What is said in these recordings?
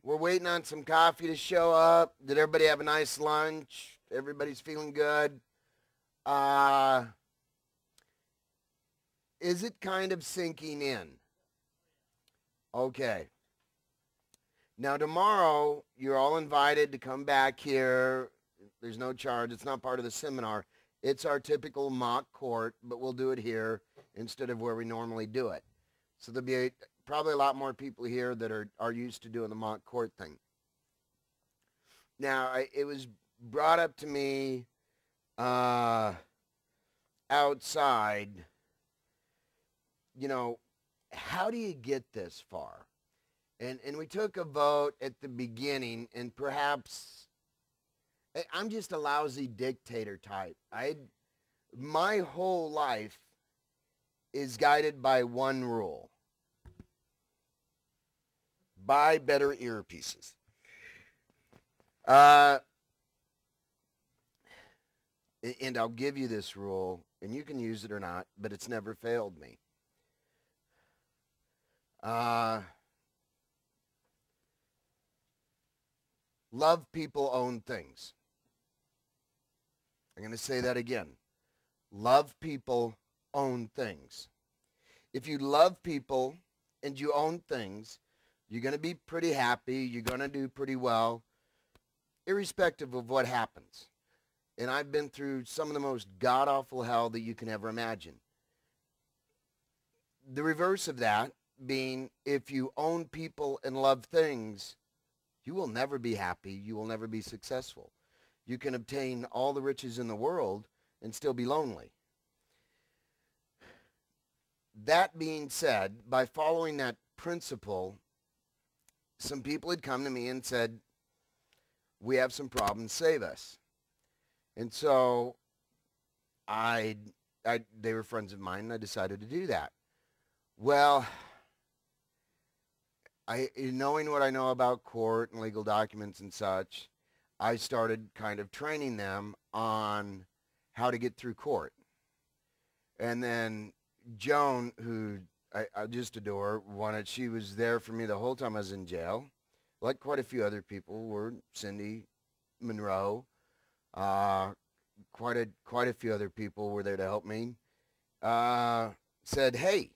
We're waiting on some coffee to show up. Did everybody have a nice lunch? Everybody's feeling good. Uh, is it kind of sinking in? Okay. Now tomorrow, you're all invited to come back here. There's no charge. It's not part of the seminar. It's our typical mock court, but we'll do it here instead of where we normally do it. So there'll be probably a lot more people here that are used to doing the mock court thing. Now, it was brought up to me outside, how do you get this far? And we took a vote at the beginning, and perhaps I'm just a lousy dictator type. My whole life is guided by one rule. Buy better earpieces. And I'll give you this rule, and you can use it or not, but it's never failed me. Love people, own things. I'm going to say that again. Love people, own things. If you love people and you own things, you're going to be pretty happy. You're going to do pretty well, irrespective of what happens. And I've been through some of the most god-awful hell that you can ever imagine. The reverse of that being, if you own people and love things, you will never be happy. You will never be successful. You can obtain all the riches in the world and still be lonely. That being said, by following that principle, some people had come to me and said, we have some problems, save us. And so they were friends of mine, and I decided to do that. Well, knowing what I know about court and legal documents and such, I started kind of training them on how to get through court. And then Joan, who I just adore, she was there for me the whole time I was in jail. Like quite a few other people were, Cindy, Monroe, quite a few other people were there to help me, said, hey,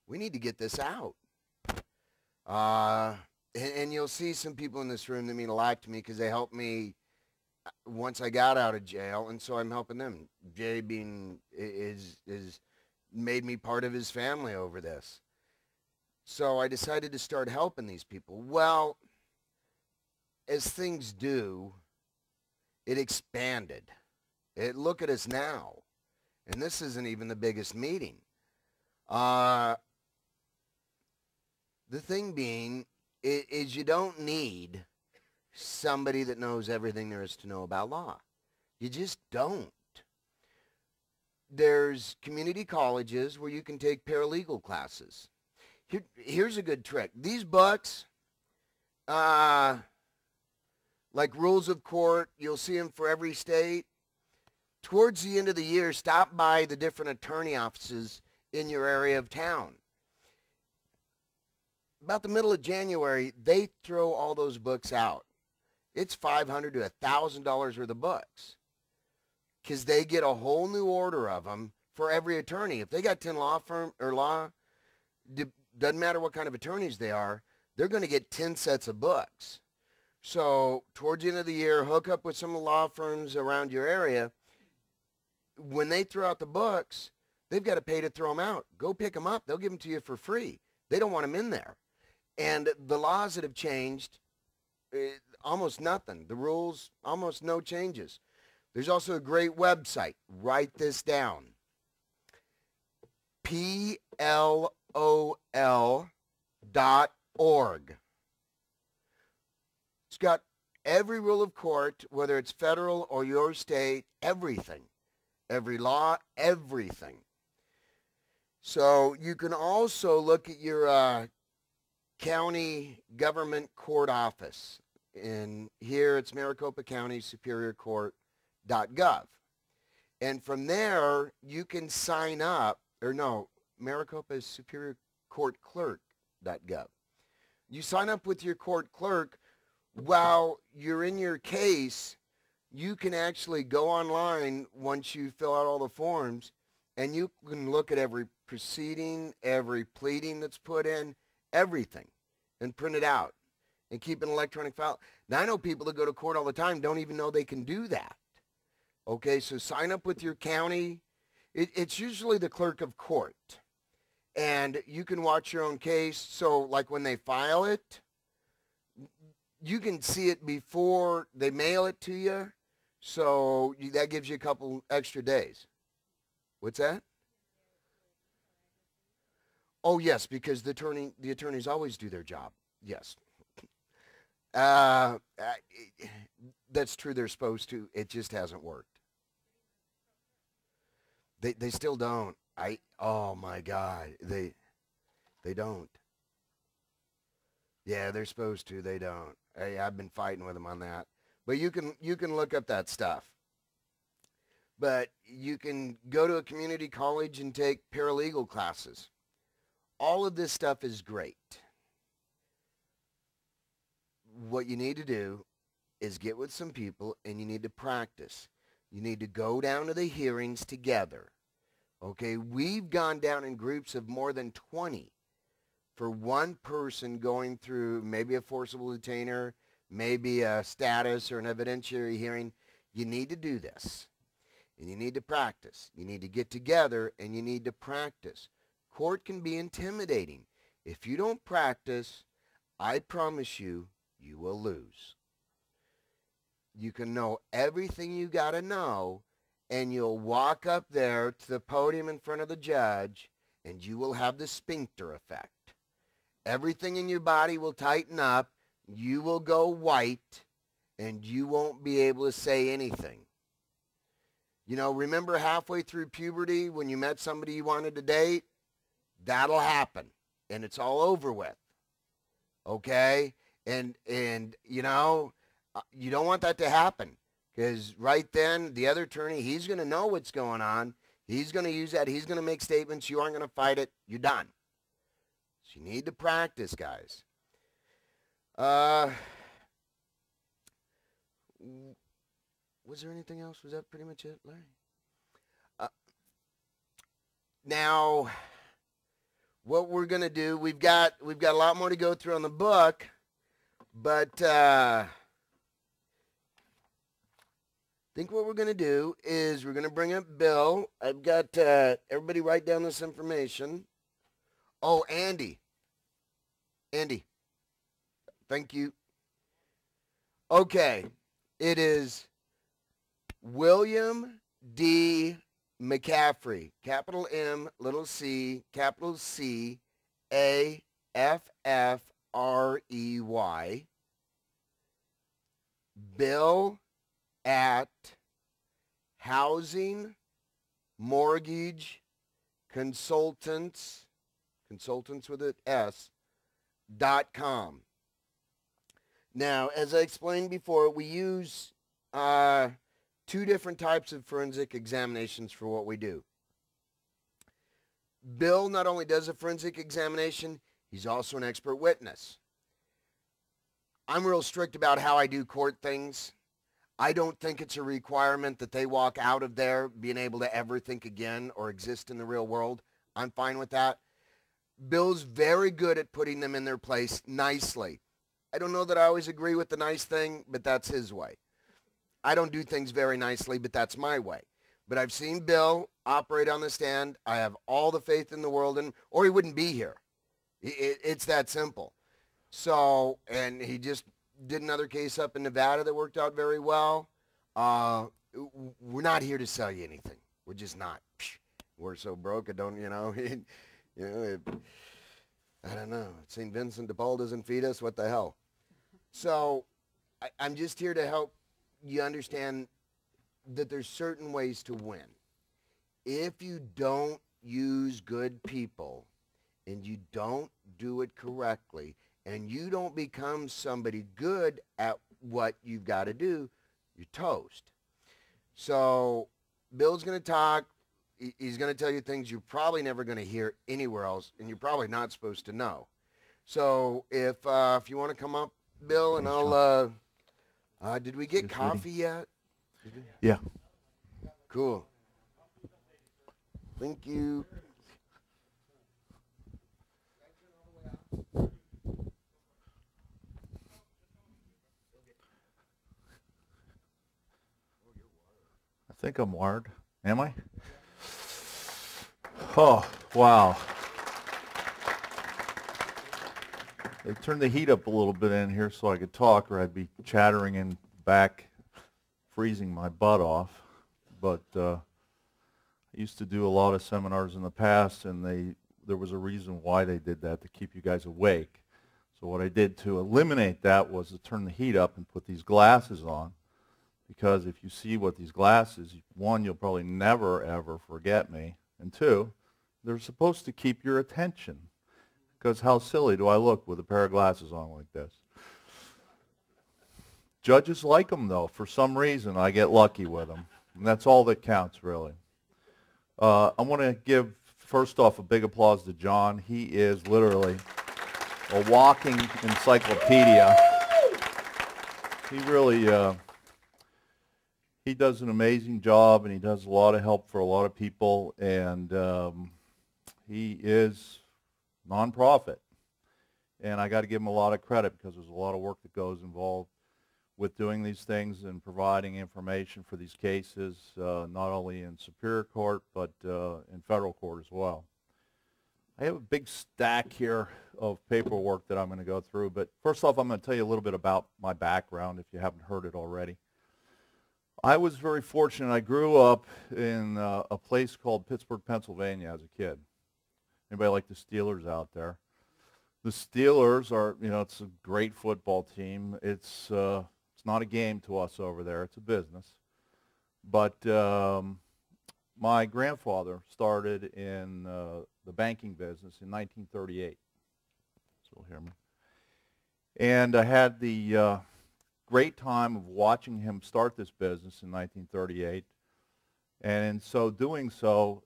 we need to get this out. And you'll see some people in this room that mean a lot to me because they helped me once I got out of jail, and so I'm helping them. Jay is made me part of his family over this. So I decided to start helping these people. Well, as things do, it expanded. Look at us now. And this isn't even the biggest meeting. The thing being is you don't need somebody that knows everything there is to know about law. You just don't. There's community colleges where you can take paralegal classes. Here's a good trick. These books, like Rules of Court, you'll see them for every state. Towards the end of the year, stop by the different attorney offices in your area of town. About the middle of January, they throw all those books out. It's $500 to $1,000 worth of books because they get a whole new order of them for every attorney. If they got 10 doesn't matter what kind of attorneys they are, they're going to get 10 sets of books. So towards the end of the year, hook up with some of the law firms around your area. When they throw out the books, they've got to pay to throw them out. Go pick them up. They'll give them to you for free. They don't want them in there. And the laws that have changed, almost nothing. The rules, almost no changes. There's also a great website. Write this down. PLOL.org. It's got every rule of court, whether it's federal or your state, everything. Every law, everything. So you can also look at your county government court office. And here it's Maricopa County Superior Court.gov. And from there, you can sign up, Maricopa Superior Court Clerk.gov. You sign up with your court clerk. While you're in your case, you can actually go online once you fill out all the forms, and you can look at every proceeding, every pleading that's put in, everything, and print it out and keep an electronic file. Now, I know people that go to court all the time don't even know they can do that. Okay, so sign up with your county. It's usually the clerk of court. And you can watch your own case. So like when they file it, you can see it before they mail it to you. So that gives you a couple extra days. What's that? Oh, yes, because the attorneys always do their job. Yes. Uh, that's true. They're supposed to. It just hasn't worked. They still don't. Oh my God. They don't. Yeah, they're supposed to. They don't. I've been fighting with them on that. But you can look up that stuff. But you can go to a community college and take paralegal classes. All of this stuff is great. What you need to do is get with some people and you need to practice. You need to go down to the hearings together. Okay, we've gone down in groups of more than 20 for one person going through maybe a forcible detainer, maybe a status or an evidentiary hearing. You need to do this. And you need to practice. You need to get together and you need to practice. Court can be intimidating. If you don't practice, I promise you, you will lose. You can know everything you got to know, and you'll walk up there to the podium in front of the judge, and you will have the sphincter effect. Everything in your body will tighten up, you will go white, and you won't be able to say anything. You know, remember halfway through puberty when you met somebody you wanted to date? That'll happen, and it's all over with. Okay? And you know, you don't want that to happen, because right then the other attorney, he's going to know what's going on. He's going to use that. He's going to make statements. You aren't going to fight it. You're done. So you need to practice, guys. Was there anything else? Was that pretty much it, Larry? Now, what we're going to do, we've got a lot more to go through on the book, but I think what we're going to do is we're going to bring up Bill. I've got everybody write down this information. Oh, Andy. Andy. Thank you. Okay. It is William D. McCaffrey. Capital M, little c, capital C, A-F-F-R-E-Y. Bill at Housing Mortgage Consultants with an S.com. Now, as I explained before, we use two different types of forensic examinations for what we do. Bill not only does a forensic examination, he's also an expert witness. I'm real strict about how I do court things. I don't think it's a requirement that they walk out of there being able to ever think again or exist in the real world. I'm fine with that. Bill's very good at putting them in their place nicely. I don't know that I always agree with the nice thing, but that's his way. I don't do things very nicely, but that's my way. But I've seen Bill operate on the stand. I have all the faith in the world in him, or he wouldn't be here. It's that simple. So, and he just did another case up in Nevada that worked out very well. We're not here to sell you anything. We're just not. We're so broke, I don't, I don't know. St. Vincent de Paul doesn't feed us. What the hell? So I'm just here to help you understand that there's certain ways to win. If you don't use good people and you don't do it correctly and you don't become somebody good at what you've got to do, you're toast. So Bill's going to talk. He's going to tell you things you're probably never going to hear anywhere else, and you're probably not supposed to know. So if you want to come up, Bill, and did we get coffee yet? Yeah. Cool. Thank you. I think I'm wired. Am I? Oh, wow. They turned the heat up a little bit in here so I could talk, or I'd be chattering in back, freezing my butt off. But I used to do a lot of seminars in the past, and there was a reason why they did that, to keep you guys awake. So what I did to eliminate that was to turn the heat up and put these glasses on. Because if you see what these glasses, one, you'll probably never, ever forget me. And two, they're supposed to keep your attention. Because how silly do I look with a pair of glasses on like this? Judges like them, though. For some reason, I get lucky with them. And that's all that counts, really. I want to give, first off, a big applause to John. He is literally a walking encyclopedia. He really... he does an amazing job, and he does a lot of help for a lot of people, and he is nonprofit. And I got to give him a lot of credit because there's a lot of work that goes involved with doing these things and providing information for these cases, not only in Superior Court, but in federal court as well. I have a big stack here of paperwork that I'm going to go through, but first off, I'm going to tell you a little bit about my background if you haven't heard it already. I was very fortunate. I grew up in a place called Pittsburgh, Pennsylvania as a kid. Anybody like the Steelers out there? The Steelers are, it's a great football team. It's not a game to us over there. It's a business. But my grandfather started in the banking business in 1938. Still hear me? And I had the great time of watching him start this business in 1938. And in so doing so,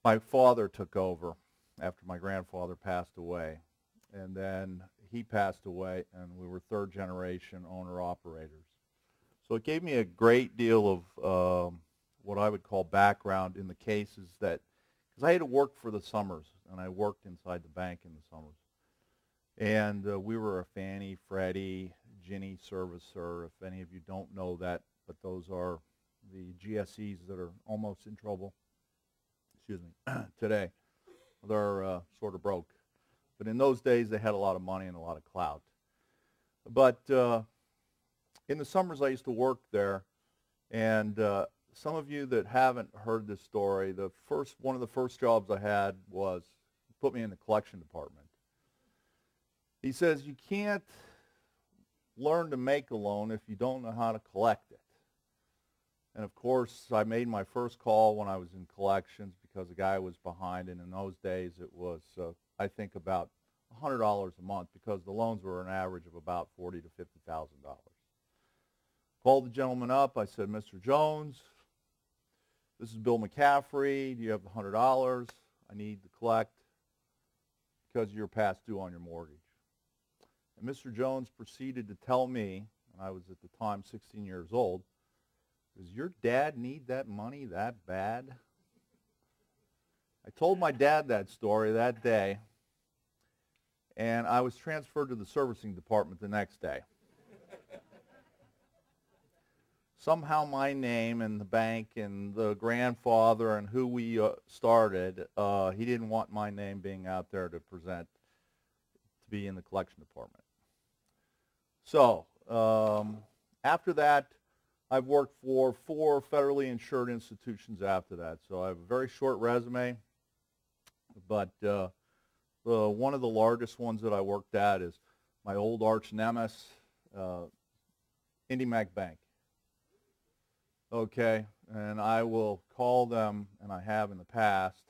my father took over after my grandfather passed away. And then he passed away, and we were third generation owner-operators. So it gave me a great deal of what I would call background in the cases that, because I had to work for the Summers, and I worked inside the bank in the Summers. And we were a Fannie, Freddie, Ginnie servicer, if any of you don't know that, but those are the GSEs that are almost in trouble, today. They're sort of broke. But in those days, they had a lot of money and a lot of clout. But in the Summers, I used to work there, and some of you that haven't heard this story, one of the first jobs I had was put me in the collection department. He says, you can't learn to make a loan if you don't know how to collect it. And of course, I made my first call when I was in collections because the guy was behind, and in those days it was, I think, about $100 a month because the loans were an average of about $40,000 to $50,000. Called the gentleman up. I said, Mr. Jones, this is Bill McCaffrey. Do you have the $100 I need to collect because you're past due on your mortgage? And Mr. Jones proceeded to tell me, and I was at the time 16 years old, does your dad need that money that bad? I told my dad that story that day, and I was transferred to the servicing department the next day. Somehow my name and the bank and the grandfather and who we started, he didn't want my name being out there to present, to be in the collection department. So after that, I've worked for 4 federally insured institutions after that. So I have a very short resume, but one of the largest ones that I worked at is my old arch nemesis, IndyMac Bank. Okay, and I will call them, and I have in the past,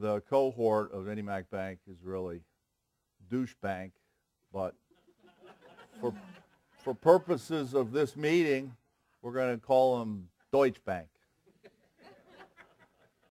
the cohort of IndyMac Bank is really douche bank, but for purposes of this meeting, we're going to call them Deutsche Bank.